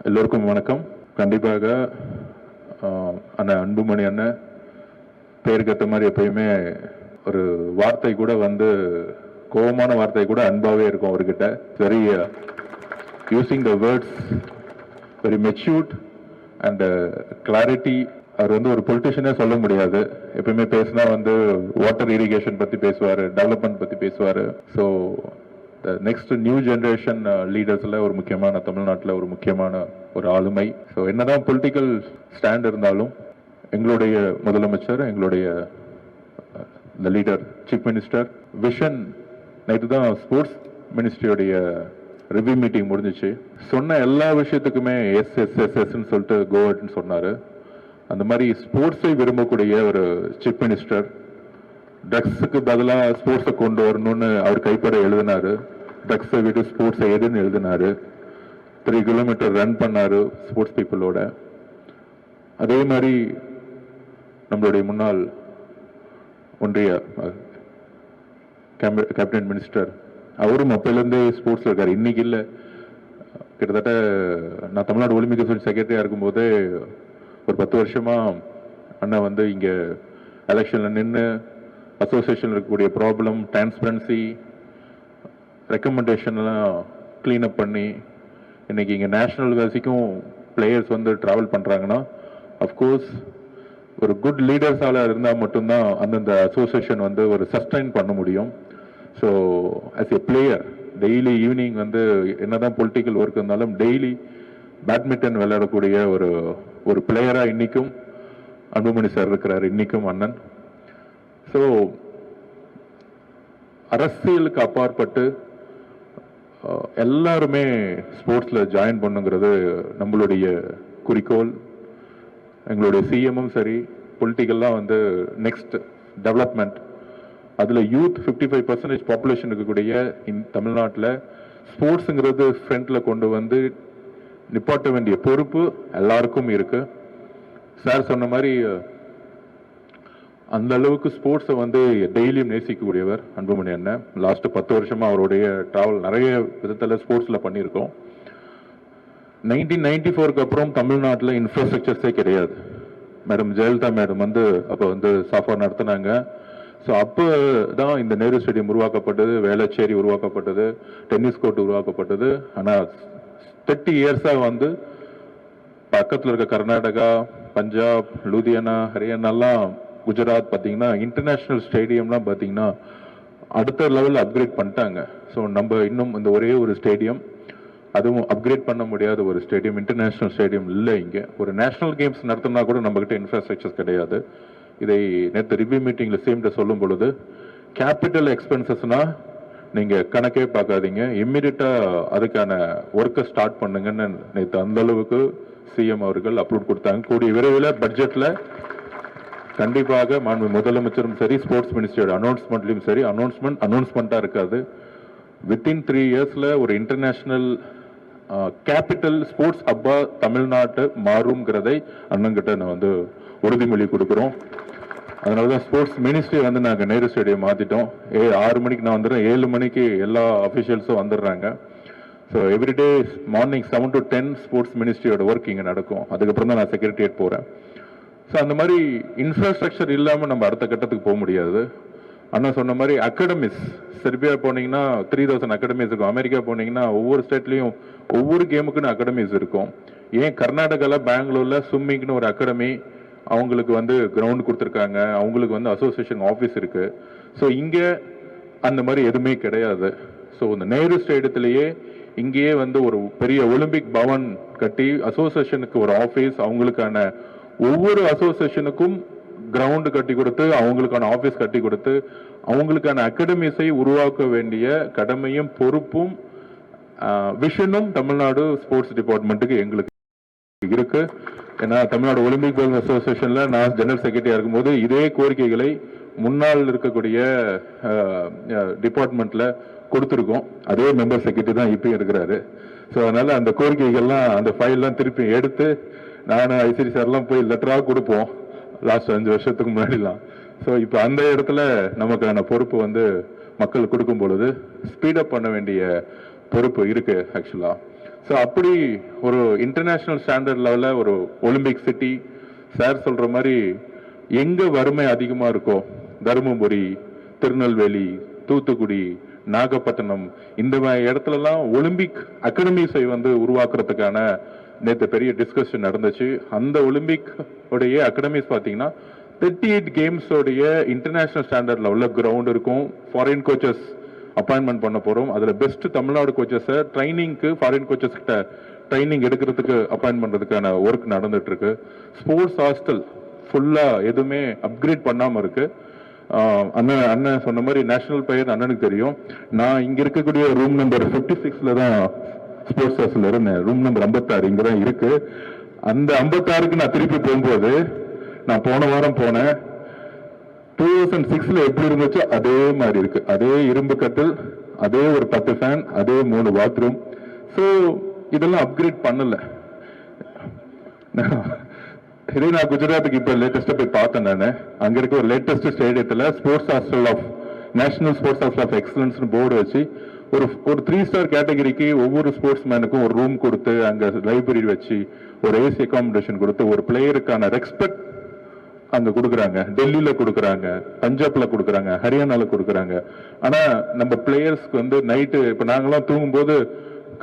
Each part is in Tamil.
எல்லோருக்கும் வணக்கம். கண்டிப்பாக அண்ணன் அன்புமணி அண்ணன் பேருக்கு ஏற்ற மாதிரி எப்பயுமே ஒரு வார்த்தை கூட வந்து கோபமான வார்த்தை கூட அன்பாவே இருக்கும் அவர்கிட்ட. Very using the words very matured and clarity. அவர் வந்து ஒரு பொலிட்டிஷியனே சொல்ல முடியாது. எப்பயுமே பேசினா வந்து வாட்டர் இரிகேஷன் பத்தி பேசுவாரு, டெவலப்மெண்ட் பத்தி பேசுவாரு. ஸோ நெக்ஸ்ட் நியூ ஜெனரேஷன் லீடர்ஸ்ல ஒரு முக்கியமான, தமிழ்நாட்டில் ஒரு முக்கியமான ஒரு ஆளுமை. ஸோ என்னதான் பொலிட்டிக்கல் ஸ்டாண்ட் இருந்தாலும் எங்களுடைய முதலமைச்சர், எங்களுடைய லீடர், சீஃப் மினிஸ்டர் விஷன். நேற்று தான் ஸ்போர்ட்ஸ் மினிஸ்ட்ரியோடைய ரிவ்யூ மீட்டிங் முடிஞ்சிச்சு. சொன்ன எல்லா விஷயத்துக்குமே எஸ் எஸ் எஸ் எஸ்ன்னு சொல்லிட்டு கோவட்னு சொன்னாரு. அந்த மாதிரி ஸ்போர்ட்ஸை விரும்பக்கூடிய ஒரு சீஃப் மினிஸ்டர். ட்ரக்ஸுக்கு பதிலாக ஸ்போர்ட்ஸை கொண்டு வரணும்னு அவர் கைப்பட எழுதினாரு. ட்ரக்ஸை விட்டு ஸ்போர்ட்ஸை எதுன்னு எழுதினாரு. 3 கிலோமீட்டர் ரன் பண்ணாரு ஸ்போர்ட்ஸ் பீப்புளோட. அதே மாதிரி நம்மளுடைய முன்னாள் ஒன்றிய கேபினட் மினிஸ்டர், அவரும் அப்பையிலேருந்தே ஸ்போர்ட்ஸில் இருக்காரு. இன்னைக்கு இல்லை, கிட்டத்தட்ட நான் தமிழ்நாடு ஒலிம்பிக் அசோசியேஷன் செக்ரட்டரியாக இருக்கும்போது ஒரு 10 வருஷமா அண்ணா வந்து இங்கே எலெக்ஷனில் நின்று அசோசியேஷன் இருக்கக்கூடிய ப்ராப்ளம், டிரான்ஸ்பரன்சி, ரெக்கமெண்டேஷன்லாம் கிளீனப் பண்ணி இன்னைக்கு இங்கே நேஷனல் வரைக்கும் பிளேயர்ஸ் வந்து ட்ராவல் பண்ணுறாங்கன்னா அஃப்கோர்ஸ் ஒரு குட் லீடர்ஸால் இருந்தால் மட்டும்தான் அந்தந்த அசோசியேஷன் வந்து ஒரு சஸ்டைன் பண்ண முடியும். So as a player daily evening வந்து என்னதான் பொலிட்டிக்கல் ஒர்க் இருந்தாலும் டெய்லி பேட்மிண்டன் விளையாடக்கூடிய ஒரு பிளேயராக இன்னைக்கும் அன்புமணி சார் இருக்கிறார், இன்னைக்கும் அண்ணன். ஸோ அரசியலுக்கு அப்பாற்பட்டு எல்லாருமே ஸ்போர்ட்ஸ்ல ஜாயின் பண்ணுங்கிறது நம்மளுடைய குறிக்கோள். எங்களுடைய சிஎம்மும் சரி, பொலிட்டிக்கல்லாம் வந்து நெக்ஸ்ட் டெவலப்மெண்ட். அதில் யூத் 55% பாப்புலேஷன் இருக்கக்கூடிய தமிழ்நாட்டில் ஸ்போர்ட்ஸுங்கிறது ஃப்ரண்ட்ல கொண்டு வந்து நிப்பாட்ட வேண்டிய பொறுப்பு எல்லாருக்கும் இருக்கு. சார் சொன்ன மாதிரி அந்த அளவுக்கு ஸ்போர்ட்ஸை வந்து டெய்லியும் நேசிக்கக்கூடியவர் அன்புமணி அண்ணன். லாஸ்ட் 10 வருஷமா அவருடைய டிராவல் நிறைய விதத்தில் ஸ்போர்ட்ஸில் பண்ணியிருக்கோம். 1994க்கு அப்புறம் தமிழ்நாட்டில் இன்ஃப்ராஸ்ட்ரக்சர்ஸே கிடையாது. மேடம் ஜெயலலிதா மேடம் வந்து அப்போ வந்து சாஃபா நடத்தினாங்க. ஸோ அப்போ தான் இந்த நேரு ஸ்டேடியம் உருவாக்கப்பட்டது, வேளச்சேரி உருவாக்கப்பட்டது, டென்னிஸ் கோர்ட் உருவாக்கப்பட்டது. ஆனால் 30 இயர்ஸாக வந்து பக்கத்தில் இருக்க கர்நாடகா, பஞ்சாப், லூதியானா, ஹரியானாலாம், குஜராத் பார்த்தீங்கன்னா இன்டர்நேஷ்னல் ஸ்டேடியம்லாம் பார்த்தீங்கன்னா அடுத்த லெவலில் அப்கிரேட் பண்ணிட்டாங்க. ஸோ நம்ம இன்னும் இந்த ஒரே ஒரு ஸ்டேடியம், அதுவும் அப்கிரேட் பண்ண முடியாத ஒரு ஸ்டேடியம், இன்டர்நேஷ்னல் ஸ்டேடியம் இல்லை இங்கே. ஒரு நேஷனல் கேம்ஸ் நடத்தினா கூட நம்மகிட்ட இன்ஃப்ராஸ்ட்ரக்சர்ஸ் கிடையாது. இதை நேற்று ரிவ்யூ மீட்டிங்கில் சேம்கிட்ட சொல்லும் பொழுது கேபிட்டல் எக்ஸ்பென்சஸ்னா நீங்கள் கணக்கே பார்க்காதீங்க, இம்மிடியட்டாக அதுக்கான ஒர்க்கை ஸ்டார்ட் பண்ணுங்கன்னு நேற்று அந்த அளவுக்கு சிஎம் அவர்கள் அப்ரூவ் கொடுத்தாங்க. கூடிய விரைவில் பட்ஜெட்டில் கண்டிப்பாக மாண்பு முதலமைச்சரும் சரி, ஸ்போர்ட்ஸ் மினிஸ்ட்ரியோட அனௌன்ஸ்மெண்ட்லையும் சரி, அனௌன்ஸ்மெண்ட்டாக இருக்காது. வித்தின் 3 இயர்ஸில் ஒரு இன்டர்நேஷ்னல் கேபிட்டல் ஸ்போர்ட்ஸ் ஹப்பா தமிழ்நாட்டு மாறுங்கிறதை அண்ணங்கிட்ட நான் வந்து உறுதிமொழி கொடுக்குறோம். அதனால தான் ஸ்போர்ட்ஸ் மினிஸ்ட்ரி வந்து நாங்கள் நேரு ஸ்டேடியம் மாற்றிட்டோம். 6 மணிக்கு நான் வந்துடுறேன், 7 மணிக்கு எல்லா அஃபிஷியல்ஸும் வந்துடுறாங்க. So everyday morning 7 to 10 sports மினிஸ்ட்ரியோட ஒர்க் இங்கே நடக்கும். அதுக்கப்புறம் தான் நான் செக்ரட்டரியேட் போகிறேன். ஸோ அந்த மாதிரி இன்ஃப்ராஸ்ட்ரக்சர் இல்லாமல் நம்ம அடுத்த கட்டத்துக்கு போக முடியாது. அண்ணா சொன்ன மாதிரி அகாடமிஸ், செர்பியா போனீங்கன்னா 3000 அகாடமிஸ் இருக்கும். அமெரிக்கா போனீங்கன்னா ஒவ்வொரு ஸ்டேட்லையும் ஒவ்வொரு கேமுக்குன்னு அகாடமிஸ் இருக்கும். ஏன் கர்நாடகாவில், பெங்களூரில் ஸ்விம்மிங்னு ஒரு அகாடமி, அவங்களுக்கு வந்து கிரவுண்ட் கொடுத்துருக்காங்க, அவங்களுக்கு வந்து அசோசியேஷன் ஆஃபீஸ் இருக்கு. ஸோ இங்கே அந்த மாதிரி எதுவுமே கிடையாது. ஸோ இந்த நேரு ஸ்டேடியத்திலேயே இங்கேயே வந்து ஒரு பெரிய ஒலிம்பிக் பவன் கட்டி அசோசியேஷனுக்கு ஒரு ஆஃபீஸ், அவங்களுக்கான ஒவ்வொரு அசோசியேஷனுக்கும் கிரவுண்டு கட்டி கொடுத்து, அவங்களுக்கான ஆஃபீஸ் கட்டி கொடுத்து, அவங்களுக்கான அகாடமிஸை உருவாக்க வேண்டிய கடமையும் பொறுப்பும் விஷனும் தமிழ்நாடு ஸ்போர்ட்ஸ் டிபார்ட்மெண்ட்டுக்கு எங்களுக்கு இருக்கு. ஏன்னா தமிழ்நாடு ஒலிம்பிக் அசோசியேஷன்ல நான் ஜெனரல் செக்ரட்டரியா இருக்கும்போது இதே கோரிக்கைகளை முன்னாள் இருக்கக்கூடிய டிபார்ட்மெண்ட்ல கொடுத்துருக்கோம். அதே மெம்பர் செக்ரட்டரி தான் இப்பயும் இருக்கிறாரு. ஸோ அதனால அந்த கோரிக்கைகள்லாம், அந்த ஃபைல்லாம் திருப்பி எடுத்து நானும் ஐசிடி சார்லாம் போய் லெட்டராக கொடுப்போம் லாஸ்ட் 5 வருஷத்துக்கு முன்னாடிலாம். ஸோ இப்போ அந்த இடத்துல நமக்கான பொறுப்பு வந்து மக்கள் கொடுக்கும் பொழுது ஸ்பீடப் பண்ண வேண்டிய பொறுப்பு இருக்கு ஆக்சுவலா. ஸோ அப்படி ஒரு இன்டர்நேஷ்னல் ஸ்டாண்டர்ட் லெவலில் ஒரு ஒலிம்பிக் சிட்டி சார் சொல்கிற மாதிரி எங்கே வறுமை அதிகமாக இருக்கோ தருமபுரி, திருநெல்வேலி, தூத்துக்குடி, நாகப்பட்டினம் இந்த மாதிரி இடத்துலலாம் ஒலிம்பிக் அகாடமிஸை வந்து உருவாக்குறதுக்கான நேற்று பெரிய டிஸ்கஷன் நடந்துச்சு. அந்த ஒலிம்பிக் உடைய அகாடமிஸ் பார்த்தீங்கன்னா 38 கேம்ஸோடைய இன்டர்நேஷனல் ஸ்டாண்டர்ட்ல உள்ள கிரவுண்ட் இருக்கும். ஃபாரின் கோச்சஸ் அப்பாயின்மெண்ட் பண்ண போறோம். அதுல பெஸ்ட் தமிழ்நாடு கோச்சஸை ட்ரைனிங்க்கு ஃபாரின் கோச்சஸ் கிட்ட ட்ரைனிங் எடுக்கிறதுக்கு அப்பாயின்ட் பண்றதுக்கான ஒர்க் நடந்துட்டு இருக்கு. ஸ்போர்ட்ஸ் ஹாஸ்டல் ஃபுல்லா எதுவுமே அப்கிரேட் பண்ணாம இருக்கு. அண்ணன் சொன்ன மாதிரி நேஷனல் பிளேயர் அண்ணனுக்கு தெரியும். நான் இங்க இருக்கக்கூடிய ரூம் நம்பர் 56ல தான் ஸ்போர்ட்ஸ் ஹாஸ்டல் இருந்தேன். ரூம் நம்பர் 56 இங்க தான் இருக்கு. அந்த 56க்கு நான் திருப்பி போகும்போது நான் போன வாரம் போனேன். 2006ல எப்படி இருந்துச்சோ அதே மாதிரி இருக்கு. அதே இரும்பு கட்டில், அதே ஒரு 10 ஃபேன், அதே 3 பாத்ரூம். ஸோ இதெல்லாம் அப்கிரேட் பண்ணல. இதே நான் குஜராத்துக்கு இப்ப லேட்டஸ்டா போய் பார்த்தேன். நான் அங்க இருக்க ஒரு லேட்டஸ்ட் ஸ்டேடியத்துல sports hostel of national sports hostel of excellence board வச்சு ஒரு 3 ஸ்டார் கேட்டகரிக்கு ஒவ்வொரு ஸ்போர்ட்ஸ் மேனுக்கும் ஒரு ரூம் கொடுத்து அங்க லைப்ரரி வச்சு ஒரு ஏசி அகாமடேஷன் கொடுத்து ஒரு பிளேயருக்கான ரெஸ்பெக்ட் அங்க கொடுக்குறாங்க. டெல்லியில கொடுக்குறாங்க, பஞ்சாப்ல கொடுக்குறாங்க, ஹரியானால கொடுக்குறாங்க. ஆனா நம்ம பிளேயர்ஸ்க்கு வந்து நைட்டு இப்ப நாங்கெல்லாம் தூங்கும்போது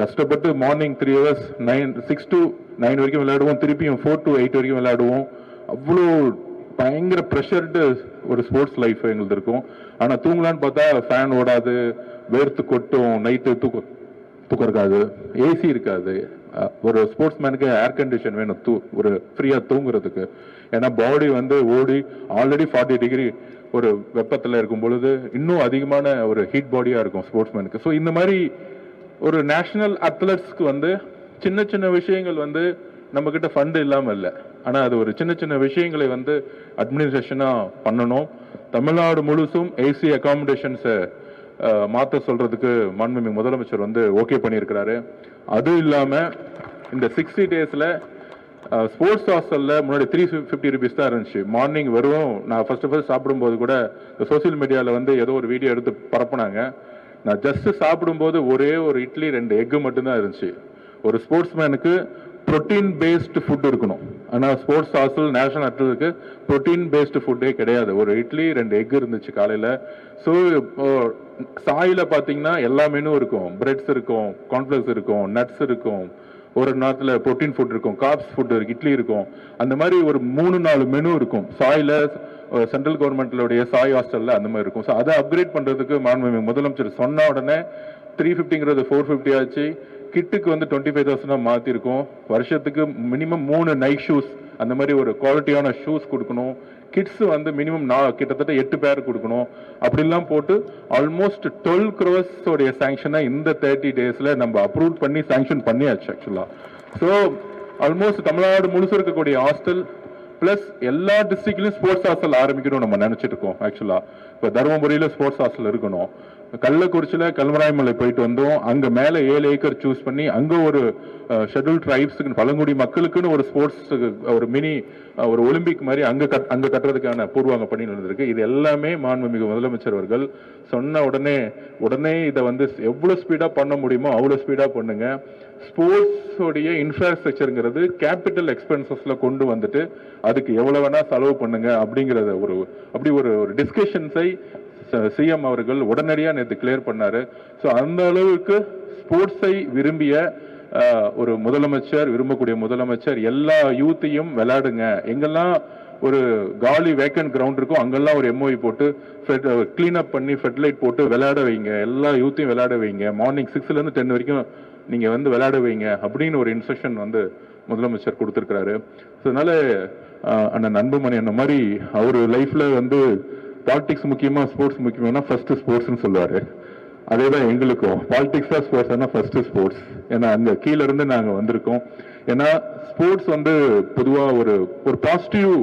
கஷ்டப்பட்டு மார்னிங் 3 hours 6 to 9 வரைக்கும் விளையாடுவோம். திருப்பியும் 4 to 8 வரைக்கும் விளையாடுவோம். அவ்வளோ பயங்கர ப்ரெஷர்டு ஒரு ஸ்போர்ட்ஸ் லைஃப் எங்களுக்கு இருக்கும். ஆனா தூங்கலான்னு பார்த்தா ஃபேன் ஓடாது, வேர்த்து கொட்டும், நைட்டு தூக்கம் இருக்காது, ஏசி இருக்காது. ஒரு ஸ்போர்ட்ஸ் மேனுக்கு ஏர் கண்டிஷன் வேணும் ஒரு ஃப்ரீயா தூங்குறதுக்கு. ஏன்னா பாடி வந்து ஓடி ஆல்ரெடி 40 டிகிரி ஒரு வெப்பத்தில் இருக்கும் பொழுது இன்னும் அதிகமான ஒரு ஹீட் பாடியா இருக்கும் ஸ்போர்ட்ஸ் மேனுக்கு. ஸோ இந்த மாதிரி ஒரு நேஷனல் அத்லட்ஸ்க்கு வந்து சின்ன சின்ன விஷயங்கள் வந்து நம்ம கிட்ட ஃபண்ட் இல்லாம இல்லை. ஆனா அது ஒரு சின்ன சின்ன விஷயங்களை வந்து அட்மினிஸ்ட்ரேஷனா பண்ணணும். தமிழ்நாடு முழுசும் ஏசி அகாமடேஷன்ஸை மாற்ற சொல்றதுக்கு மாண்புமிகு முதலமைச்சர் வந்து ஓகே பண்ணியிருக்கிறாரு. அது இல்லாம இந்த 60 daysல ஸ்போர்ட்ஸ் ஹாஸ்டல்ல முன்னாடி 350 rupees தான் இருந்துச்சு. மார்னிங் வெறும் நான் ஃபர்ஸ்ட் சாப்பிடும்போது கூட சோசியல் மீடியாவில் வந்து ஏதோ ஒரு வீடியோ எடுத்து பரப்புனாங்க. நான் ஜஸ்ட் சாப்பிடும்போது ஒரே ஒரு இட்லி 2 எக்கு மட்டும்தான் இருந்துச்சு. ஒரு ஸ்போர்ட்ஸ் மேனுக்கு புரோட்டீன் பேஸ்டு ஃபுட் இருக்கணும். ஆனால் ஸ்போர்ட்ஸ் ஹாஸ்டல் நேஷனல் அட்லட்டுக்கு புரோட்டீன் பேஸ்டு ஃபுட்டே கிடையாது. ஒரு இட்லி 2 எக் இருந்துச்சு காலையில். ஸோ சாயில பார்த்தீங்கன்னா எல்லா மெனு இருக்கும். பிரெட்ஸ் இருக்கும், கார்ன்ஃப்ளெக்ஸ் இருக்கும், நட்ஸ் இருக்கும், ஒரு நேரத்தில் புரோட்டீன் ஃபுட் இருக்கும், கார்ப்ஸ் ஃபுட் இருக்கு, இட்லி இருக்கும். அந்த மாதிரி ஒரு 3-4 மெனு இருக்கும் சாயில. சென்ட்ரல் கவர்மெண்ட்லுடைய சாய் ஹாஸ்டல்ல அந்த மாதிரி இருக்கும். ஸோ அதை அப்கிரேட் பண்றதுக்கு மாண்புமிகு முதலமைச்சர் சொன்ன உடனே 350ங்கிறது 450 ஆச்சு. கிட்டுக்கு வந்து 25,000 மாத்திருக்கோம். வருஷத்துக்கு மினிமம் 3 நைட் ஷூஸ் அந்த மாதிரி ஒரு குவாலிட்டியான ஷூஸ் கொடுக்கணும். கிட்ஸ் வந்து மினிமம் கிட்டத்தட்ட 8 பேர் கொடுக்கணும். அப்படிலாம் போட்டு ஆல்மோஸ்ட் 12 crores உடைய சாங்ஷனை இந்த 30 daysல நம்ம அப்ரூவ் பண்ணி சாங்ஷன் பண்ணியாச்சு ஆக்சுவலா. ஸோ ஆல்மோஸ்ட் தமிழ்நாடு முழுசு இருக்கக்கூடிய ஹாஸ்டல் பிளஸ் எல்லா டிஸ்ட்ரிக்ட்லயும் ஸ்போர்ட்ஸ் ஹாஸ்டல் ஆரம்பிக்கணும் நம்ம நினைச்சிட்டு இருக்கோம். ஆக்சுவலா இப்ப தருமபுரியில ஸ்போர்ட்ஸ் ஹாஸ்டல் இருக்கணும். கள்ளக்குறிச்சியில கல்வராயமலை போயிட்டு வந்தோம். அங்க மேல 7 ஏக்கர் சூஸ் பண்ணி அங்க ஒரு ஷெட்யூல் ட்ரைப்ஸுக்கு பழங்குடி மக்களுக்குன்னு ஒரு ஸ்போர்ட்ஸ் ஒரு மினி ஒரு ஒலிம்பிக் மாதிரி அங்க கட்டுறதுக்கான பூர்வாங்க பணி நடந்திருக்கு. இது எல்லாமே மாண்புமிகு முதலமைச்சர் அவர்கள் சொன்ன உடனே இதை வந்து எவ்வளவு ஸ்பீடா பண்ண முடியுமோ அவ்வளவு ஸ்பீடா பண்ணுங்க. ஸ்போர்ட்ஸ் உடைய இன்ஃப்ராஸ்ட்ரக்சருங்கிறது கேபிட்டல் எக்ஸ்பென்சஸ்ல கொண்டு வந்துட்டு அதுக்கு எவ்வளவு வேணா செலவு பண்ணுங்க அப்படிங்கறத ஒரு டிஸ்கஷன்ஸை சிஎம் அவர்கள் உடனடியா நேற்று கிளியர் பண்ணாரு. ஸோ அந்த அளவுக்கு ஸ்போர்ட்ஸை விரும்பிய ஒரு முதலமைச்சர், விரும்பக்கூடிய முதலமைச்சர் எல்லா யூத்தையும் விளையாடுங்க, எங்கெல்லாம் ஒரு காலி வேக்கன்ட் கிரவுண்ட் இருக்கும் அங்கெல்லாம் ஒரு எம்ஓஇ போட்டு கிளீன் அப் பண்ணி ஃபெட்லைட் போட்டு விளையாட வைங்க, எல்லா யூத்தையும் விளையாட வைங்க, மார்னிங் 6ல இருந்து 10 வரைக்கும் நீங்க வந்து விளையாட வைங்க அப்படின்னு ஒரு இன்ஸ்ட்ரக்ஷன் வந்து முதலமைச்சர் கொடுத்திருக்கிறாரு. அதனால அண்ணன் அன்புமணி அந்த மாதிரி அவரு லைஃப்ல வந்து பாலிடிக்ஸ் முக்கியமா ஸ்போர்ட்ஸ் முக்கியமா ஃபர்ஸ்ட் ஸ்போர்ட்ஸ்னு சொல்லுவாரு. அதேதான் எங்களுக்கும் பாலிடிக்ஸா ஸ்போர்ட்ஸ் ஃபர்ஸ்ட் ஸ்போர்ட்ஸ். ஏன்னா அங்க கீழ இருந்து நாங்க வந்திருக்கோம். ஏன்னா ஸ்போர்ட்ஸ் வந்து பொதுவா ஒரு பாசிட்டிவ்.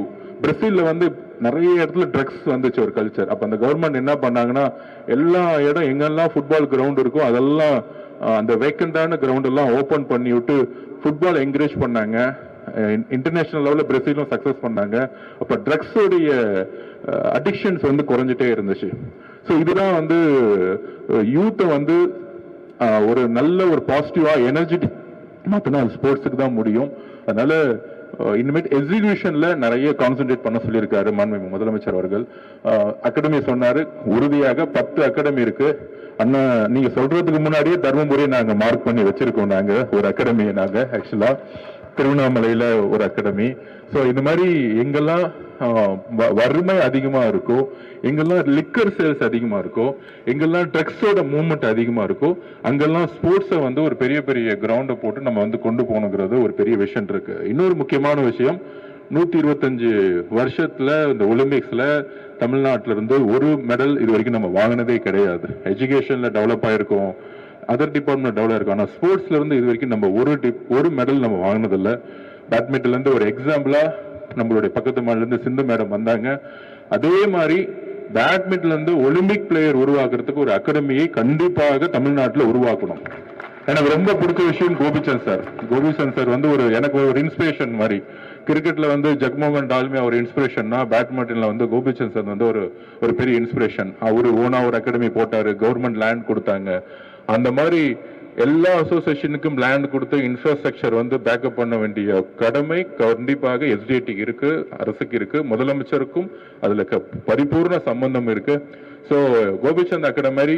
பிரேசில்ல வந்து நிறைய இடத்துல ட்ரக்ஸ் வந்துச்சு ஒரு கல்ச்சர். அப்ப அந்த கவர்மெண்ட் என்ன பண்ணாங்கன்னா எல்லா இடம் எங்கெல்லாம் ஃபுட்பால் கிரவுண்ட் இருக்கும் அதெல்லாம் அந்த வேக்கண்டான கிரவுண்ட் எல்லாம் ஓபன் பண்ணி விட்டு ஃபுட்பால் என்கரேஜ் பண்ணாங்க. இன்டர்நேஷனல் லெவலில் பிரேசிலும் சக்சஸ் பண்ணாங்க. அப்ப ட்ரக்ஸ் உடைய அடிக்ஷன்ஸ் வந்து குறைஞ்சிட்டே இருந்துச்சு. ஸோ இதுதான் வந்து யூத்தை வந்து ஒரு நல்ல ஒரு பாசிட்டிவா மற்றனா அது ஸ்போர்ட்ஸுக்கு தான் முடியும். அதனால இனிமேட் எக்ஸிகியூஷன்ல நிறைய கான்சென்ட்ரேட் பண்ண சொல்லியிருக்காரு மாண்புமிகு முதலமைச்சர் அவர்கள். அகாடமி சொன்னாரு, உறுதியாக 10 அகாடமி இருக்கு. அண்ணா நீங்க சொல்றதுக்கு முன்னாடியே தர்மபுரியை நாங்க மார்க் பண்ணி வச்சிருக்கோம். நாங்க ஒரு அகாடமியை நாங்க ஆக்சுவலா திருவண்ணாமலையில ஒரு அகாடமி. ஸோ இந்த மாதிரி எங்கெல்லாம் வறுமை அதிகமா இருக்கோ, எங்கெல்லாம் லிக்கர் சேல்ஸ் அதிகமா இருக்கோ, எங்கெல்லாம் ட்ரக்ஸோட மூவ்மெண்ட் அதிகமா இருக்கோ, அங்கெல்லாம் ஸ்போர்ட்ஸை வந்து ஒரு பெரிய பெரிய கிரவுண்டை போட்டு நம்ம வந்து கொண்டு போகணுங்கிறது ஒரு பெரிய விஷயம் இருக்கு. இன்னொரு முக்கியமான விஷயம், 125 வருஷத்துல இந்த ஒலிம்பிக்ஸ்ல தமிழ்நாட்டில இருந்து ஒரு மெடல் இது வரைக்கும் நம்ம வாங்கினதே கிடையாது. எஜுகேஷன்ல டெவலப் ஆயிருக்கோம், அதர் டிபார்ட்மெண்ட் டெவலப் இருக்கும். ஆனால் ஸ்போர்ட்ஸ்ல இருந்து இது வரைக்கும் நம்ம ஒரு மெடல் நம்ம வாங்கினதில்லை. பேட்மிண்டன்ல இருந்து ஒரு எக்ஸாம்பிளா நம்மளுடைய பக்கத்து மாநில இருந்து சிந்து மேடம் வந்தாங்க. அதே மாதிரி பேட்மிண்டன்ல இருந்து ஒலிம்பிக் பிளேயர் உருவாக்குறதுக்கு ஒரு அகாடமியை கண்டிப்பாக தமிழ்நாட்டில் உருவாக்கணும். எனக்கு ரொம்ப பிடிச்ச விஷயம் கோபிச்சந்த் சார். கோபிச்சந்த் சார் வந்து எனக்கு ஒரு இன்ஸ்பிரேஷன் மாதிரி. கிரிக்கெட்ல வந்து ஜக்மோகன் டால்மியா ஒரு இன்ஸ்பிரேஷன்னா, பேட்மிண்டன்ல வந்து கோபிச்சந்த் சார் வந்து ஒரு பெரிய இன்ஸ்பிரேஷன். அவரு ஓனா ஒரு அகாடமி போட்டாரு, கவர்மெண்ட் லேண்ட் கொடுத்தாங்க. அந்த மாதிரி எல்லா அசோசியேஷனுக்கும் லேண்ட் கொடுத்து இன்ஃப்ராஸ்ட்ரக்சர் வந்து பேக்கப் பண்ண வேண்டிய கடமை கண்டிப்பாக எஸ்டிஐடிக்கு இருக்கு, அரசுக்கு இருக்கு, முதலமைச்சருக்கும் அதுல பரிபூர்ண சம்பந்தம் இருக்கு. ஸோ கோபிச்சந்த் அகாடமி மாதிரி,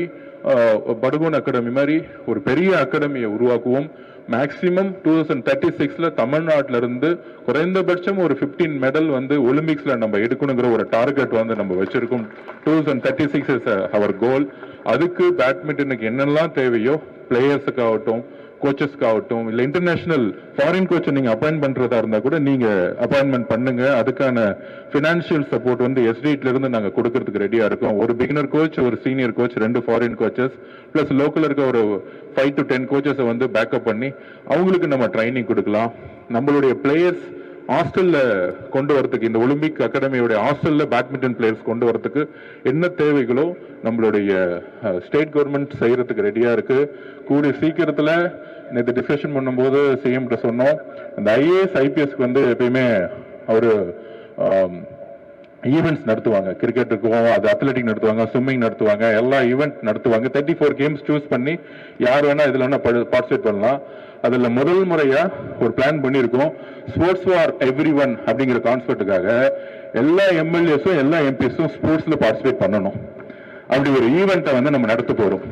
படுகோன் அகாடமி மாதிரி ஒரு பெரிய அகாடமியை உருவாக்குவோம். மேக்சிமம் 2036ல தமிழ்நாட்டில இருந்து குறைந்தபட்சம் ஒரு 15 மெடல் வந்து ஒலிம்பிக்ஸ்ல நம்ம எடுக்கணுங்கிற ஒரு டார்கெட் வந்து நம்ம வச்சிருக்கோம். 2036 இஸ் அவர் கோல். அதுக்கு பேட்மிண்டனுக்கு என்னெல்லாம் தேவையோ, பிளேயர்ஸுக்கு ஆகட்டும், கோச்சஸ்க்கு ஆகட்டும், இல்ல இன்டர்நேஷனல் ஃபாரின் கோச்சை நீங்க அப்பாயின்ட் பண்றதா இருந்தா கூட நீங்க அப்பாயின்மெண்ட் பண்ணுங்க. அதுக்கான பினான்சியல் சப்போர்ட் வந்து எஸ்டிஐல இருந்து நாங்க கொடுக்கறதுக்கு ரெடியா இருக்கோம். ஒரு பிகினர் கோச், ஒரு senior coach, 2 foreign coaches plus local இருக்க ஒரு 5 to 10 கோச்சஸை வந்து பேக்கப் பண்ணி அவங்களுக்கு நம்ம ட்ரைனிங் கொடுக்கலாம். நம்மளுடைய பிளேயர்ஸ் ஹாஸ்டல்ல கொண்டு வரதுக்கு, இந்த ஒலிம்பிக் அகாடமியோட ஹாஸ்டல்ல பேட்மிண்டன் பிளேயர்ஸ் கொண்டு வரதுக்கு என்ன தேவைகளோ நம்மளுடைய ஸ்டேட் கவர்மெண்ட் செய்யறதுக்கு ரெடியா இருக்கு. கூடிய சீக்கிரத்துல நேற்று டிஸ்கஷன் பண்ணும்போது சிஎம் கிட்ட சொன்னோம், இந்த ஐஏஎஸ் ஐபிஎஸ்க்கு வந்து எப்பயுமே அவரு ஈவெண்ட்ஸ் நடத்துவாங்க. கிரிக்கெட்டுக்கும் அது அத்லெட்டிக் நடத்துவாங்க, ஸ்விம்மிங் நடத்துவாங்க, எல்லா ஈவெண்ட் நடத்துவாங்க. 34 கேம்ஸ் சூஸ் பண்ணி யார் வேணா இதுல வேணா பார்ட்டிசிபேட் பண்ணலாம். அதுல முதல் முறையா ஒரு பிளான் பண்ணியிருக்கோம், ஸ்போர்ட்ஸ் ஃபார் எவ்ரி ஒன் அப்படிங்கிற கான்செப்டுக்காக எல்லா எம்எல்ஏஸும் எல்லா எம்பிஸும் ஸ்போர்ட்ஸ்ல பார்ட்டிசிபேட் பண்ணணும். அப்படி ஒரு ஈவெண்ட்டை வந்து நம்ம நடத்த போறோம்.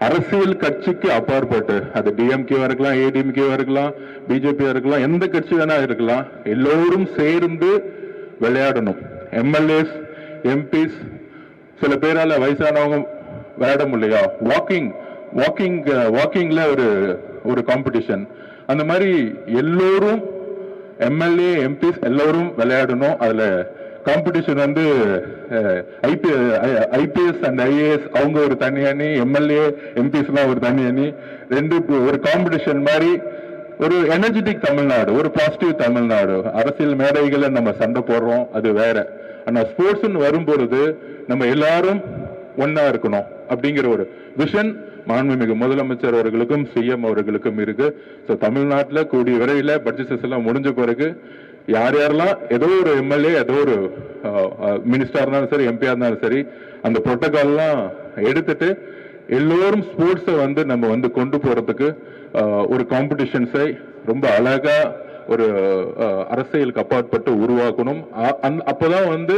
அரசியல் கட்சிக்கு அப்பாற்பட்டு, அது டிஎம்கேவா இருக்கலாம், ஏடிஎம்கேவா இருக்கலாம், பிஜேபியா இருக்கலாம், எந்த கட்சி வேணா இருக்கலாம், எல்லோரும் சேர்ந்து விளையாடணும். எம்எல்ஏஸ், எம்பிஸ், சில பேரால வயசானவங்க விளையாட முடியலையா, வாக்கிங்ல ஒரு காம்படிஷன், அந்த மாதிரி எல்லோரும் எம்எல்ஏ எம்பிஸ் எல்லோரும் விளையாடணும். அதுல காம்படிஷன் வந்து ஐபிஎஸ் அண்ட் ஐஏஎஸ் அவங்க ஒரு தனி அணி, எம்எல்ஏ எம்பிஸ்லாம் ஒரு தனி அணி, ஒரு காம்படிஷன் மாதிரி ஒரு எனர்ஜெட்டிக் தமிழ்நாடு, ஒரு பாசிட்டிவ் தமிழ்நாடு. அரசியல் மேடைகளை நம்ம சண்டை போடுறோம், அது வேற. ஆனா ஸ்போர்ட்ஸ் வரும்பொழுது நம்ம எல்லாரும் ஒன்னா இருக்கணும் அப்படிங்கிற ஒரு விஷன் மாண்புமிகு முதலமைச்சர் அவர்களுக்கும் சிஎம் அவர்களுக்கும் இருக்கு. தமிழ்நாட்டில் கூடிய விரைவில் பட்ஜெட் செஷன் முடிஞ்ச பிறகு யார் யாரெல்லாம் ஏதோ ஒரு எம்எல்ஏ, ஏதோ ஒரு மினிஸ்டரா இருந்தாலும் சரி, எம்பியா இருந்தாலும் சரி, அந்த புரோட்டோகால்லாம் எடுத்துட்டு எல்லோரும் ஸ்போர்ட்ஸை வந்து நம்ம வந்து கொண்டு போறதுக்கு ஒரு காம்படிஷன்ஸை ரொம்ப அழகா ஒரு அரசியலுக்கு அப்பாற்பட்டு உருவாக்கணும். அப்பதான் வந்து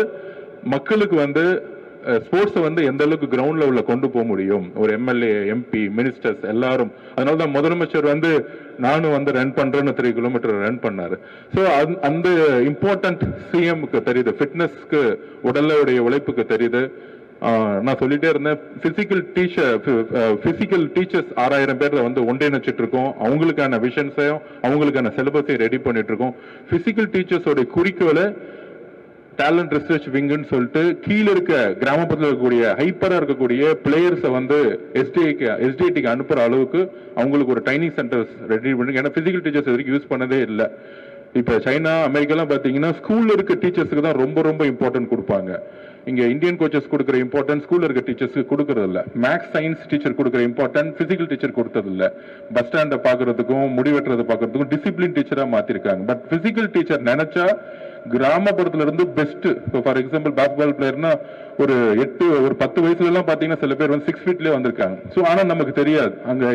மக்களுக்கு வந்து ஸ்போர்ட்ஸை வந்து எந்த அளவுக்கு கிரவுண்ட் லெவல்ல கொண்டு போக முடியும். ஒரு எம்எல்ஏ, எம்பி, மினிஸ்டர்ஸ் எல்லாரும். அதனாலதான் முதலமைச்சர் வந்து நானும் வந்து ரன் பண்றேன்னு 3 கிலோமீட்டர் ரன் பண்ணாரு. ஸோ அந்த இம்பார்ட்டன்ட் சிஎம்க்கு தெரியுது, ஃபிட்னஸ்க்கு, உடலுடைய உழைப்புக்கு தெரியுது. நான் சொல்லிட்டே இருந்தேன், பிசிக்கல் டீச்சர்ஸ் 6000 பேர்ல வந்து ஒன்றிணைச்சிட்டு இருக்கோம். அவங்களுக்கான விஷன்ஸையும் அவங்களுக்கான சிலபஸையும் ரெடி பண்ணிட்டு இருக்கோம். பிசிக்கல் டீச்சர்ஸோட குறிக்கோளை டேலண்ட் ரிசர்ச் விங்குன்னு சொல்லிட்டு கீழே இருக்க கிராமப்புறத்தில் இருக்கக்கூடிய ஹைப்பரா இருக்கக்கூடிய பிளேயர்ஸை வந்து எஸ்டிஐடிக்கு அனுப்புற அளவுக்கு அவங்களுக்கு ஒரு ட்ரைனிங் சென்டர்ஸ் ரெடி பண்ணி. ஏன்னா பிசிக்கல் டீச்சர்ஸ் வரைக்கும் யூஸ் பண்ணதே இல்லை. இப்ப சைனா, அமெரிக்காலாம் பாத்தீங்கன்னா ஸ்கூல்ல இருக்க டீச்சர்ஸுக்கு தான் ரொம்ப ரொம்ப இம்பார்ட்டன்ட் கொடுப்பாங்க. இங்க இந்தியன் கோச்சஸ் கொடுக்குற இம்பார்ட்டன்ஸ் ஸ்கூல்ல இருக்க டீச்சர்ஸ்க்கு கொடுக்கறது இல்ல. மேக்ஸ் சயின்ஸ் டீச்சர் கொடுக்குற இம்பார்ட்டன்ட் பிசிக்கல் டீச்சர் கொடுத்தது இல்ல. பஸ் ஸ்டாண்டை பாக்குறதுக்கும் முடிவெட்டுறதை பாக்குறதுக்கும் டிசிப்ளின் டீச்சரா மாத்திருக்காங்க. பட் பிசிக்கல் டீச்சர் நினைச்சா கிராமப்புறத்துல இருந்து பெஸ்ட். இப்போ ஃபார் எக்ஸாம்பிள் பாஸ்கெட்பால் பிளேயர்னா ஒரு 10 வயசுல எல்லாம் பாத்தீங்கன்னா சில பேர் வந்து 6 ஃபீட்லயே வந்திருக்காங்க. ஸோ ஆனா நமக்கு தெரியாது, அங்க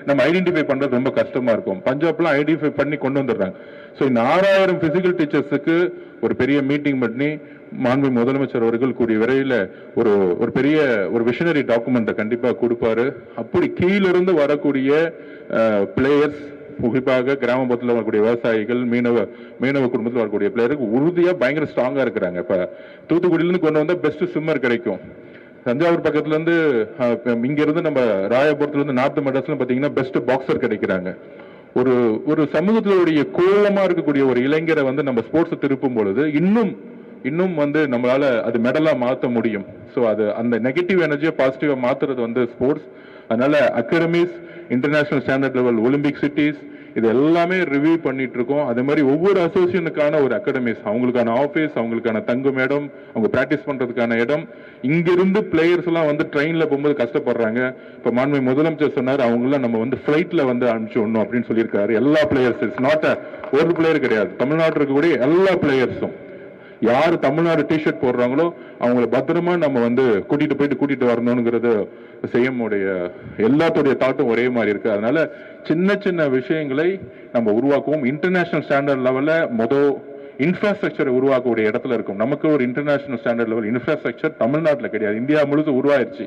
நம்ம ஐடென்டிஃபை பண்றது ரொம்ப கஷ்டமா இருக்கும். பஞ்சாப்லாம் ஐடென்டிஃபை பண்ணி கொண்டு வந்துடுறாங்க. ஸோ இந்த 6000 பிசிக்கல் டீச்சர்ஸுக்கு ஒரு பெரிய மீட்டிங் பண்ணி மாண்பு முதலமைச்சர் அவர்கள் கூடிய விரைவில் ஒரு பெரிய ஒரு விஷனரி டாக்குமெண்ட்டை கண்டிப்பா கொடுப்பாரு. அப்படி கீழிருந்து வரக்கூடிய பிளேயர்ஸ், குறிப்பாக கிராமப்புறத்தில் வரக்கூடிய விவசாயிகள், மீனவ குடும்பத்தில் வரக்கூடிய பிளேயருக்கு உறுதியா பயங்கர ஸ்ட்ராங்கா இருக்கிறாங்க. இப்ப தூத்துக்குடியிலிருந்து கொண்டு வந்தா பெஸ்ட் ஸ்விம்மர் கிடைக்கும். தஞ்சாவூர் பக்கத்துல இருந்து இங்க இருந்து நம்ம ராயபுரத்துல இருந்து நார்த் மெட்ராஸ்ல பாத்தீங்கன்னா பெஸ்ட் பாக்ஸர் கிடைக்கிறாங்க. ஒரு சமூகத்தினுடைய கோலமா இருக்கக்கூடிய ஒரு இளைஞரை வந்து நம்ம ஸ்போர்ட்ஸ் திருப்பும் பொழுது இன்னும் வந்து நம்மளால அது மெடலா மாற்ற முடியும். ஸோ அது அந்த நெகட்டிவ் எனர்ஜியை பாசிட்டிவா மாத்துறது வந்து ஸ்போர்ட்ஸ். அதனால academies, international standard level Olympic cities, இது எல்லாமே ரிவ்யூ பண்ணிட்டு இருக்கோம். அதே மாதிரி ஒவ்வொரு அசோசியேஷனுக்கான ஒரு அகாடமிஸ், அவங்களுக்கான ஆஃபீஸ், அவங்களுக்கான தங்கும் இடம், அவங்க பிராக்டிஸ் பண்றதுக்கான இடம். இங்கிருந்து பிளேயர்ஸ் எல்லாம் வந்து ட்ரெயின்ல போகும்போது கஷ்டப்படுறாங்க. இப்ப மாண்பு முதலமைச்சர் சொன்னார், அவங்களாம் நம்ம வந்து ஃபிளைட்ல வந்து அனுப்பிச்சு விடணும் அப்படின்னு சொல்லியிருக்காரு. எல்லா பிளேயர்ஸ், இட்ஸ் நாட் ஒரு பிளேயர் கிடையாது, தமிழ்நாட்டில் இருக்கக்கூடிய எல்லா பிளேயர்ஸும் யாரு தமிழ்நாடு டிஷர்ட் போடுறாங்களோ அவங்கள பத்திரமா நம்ம வந்து கூட்டிட்டு வரணுங்கிறது செய்யமுடைய எல்லாத்துடைய தாட்டும் ஒரே மாதிரி இருக்கு. அதனால சின்ன சின்ன விஷயங்களை நம்ம உருவாக்குவோம். இன்டர்நேஷனல் ஸ்டாண்டர்ட் லெவல்ல இன்ஃப்ராஸ்ட்ரக்சரை உருவாக்கக்கூடிய இடத்துல இருக்கும். நமக்கு ஒரு இன்டர்நேஷனல் ஸ்டாண்டர்ட் லெவல் இன்ஃப்ராஸ்ட்ரக்சர் தமிழ்நாட்டில் கிடையாது, இந்தியா முழுக்க உருவாயிருச்சு.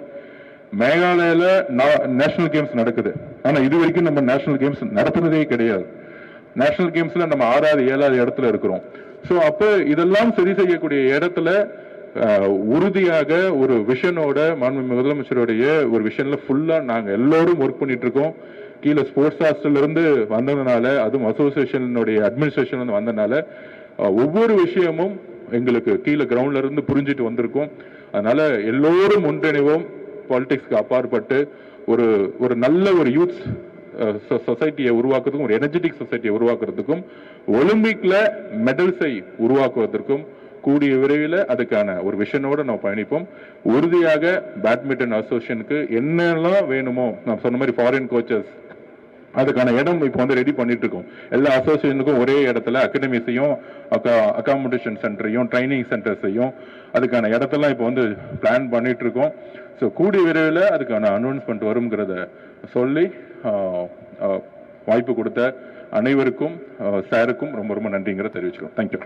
மேகாலயில நேஷனல் கேம்ஸ் நடக்குது, ஆனா இது வரைக்கும் நம்ம நேஷனல் கேம்ஸ் நடத்துனதே கிடையாது. நேஷனல் கேம்ஸ்ல நம்ம 6வது 7வது இடத்துல இருக்கிறோம். ஸோ அப்ப இதெல்லாம் சரி செய்யக்கூடிய இடத்துல உறுதியாக ஒரு விஷனோட மாண்பு முதலமைச்சருடைய ஒரு விஷன்ல ஃபுல்லா நாங்க எல்லாரும் ஒர்க் பண்ணிட்டு இருக்கோம். கீழே ஸ்போர்ட்ஸ் ஹாஸ்டல்ல இருந்து வந்ததுனால, அதுவும் அசோசியேஷனுடைய அட்மினிஸ்ட்ரேஷன் வந்து வந்ததுனால ஒவ்வொரு விஷயமும் எங்களுக்கு கீழே கிரவுண்ட்ல இருந்து புரிஞ்சுட்டு வந்திருக்கும். அதனால எல்லோரும் ஒன்றிணைவோம். பாலிடிக்ஸ்க்கு அப்பாற்பட்டு ஒரு நல்ல ஒரு யூத்ஸ் சொசைட்டியை உருவாக்குறதுக்கும், ஒரு எனர்ஜெட்டிக் சொசைட்டியை உருவாக்குறதுக்கும், ஒலிம்பிக்ல மெடல்ஸை உருவாக்குவதற்கும் கூடிய விரைவில் அதுக்கான ஒரு விஷனோட நம்ம பயணிப்போம். உறுதியாக பேட்மிண்டன் அசோசியேஷனுக்கு என்னெல்லாம் வேணுமோ, நான் சொன்ன மாதிரி ஃபாரின் கோச்சஸ், அதுக்கான இடம் இப்போ வந்து ரெடி பண்ணிட்டு இருக்கோம். எல்லா அசோசியேஷனுக்கும் ஒரே இடத்துல அகாடமிஸையும் அகாமடேஷன் சென்டரையும் ட்ரைனிங் சென்டர்ஸையும் அதுக்கான இடத்தெல்லாம் இப்போ வந்து பிளான் பண்ணிட்டு இருக்கோம். ஸோ கூடிய விரைவில் அதுக்கான அனௌன்ஸ்மெண்ட் வருங்கிறத சொல்லி வாய்ப்பு கொடுத்த அனைவருக்கும் சாருக்கும் ரொம்ப ரொம்ப நன்றிங்கிற தெரிவிச்சுக்கிறோம். தேங்க்யூ.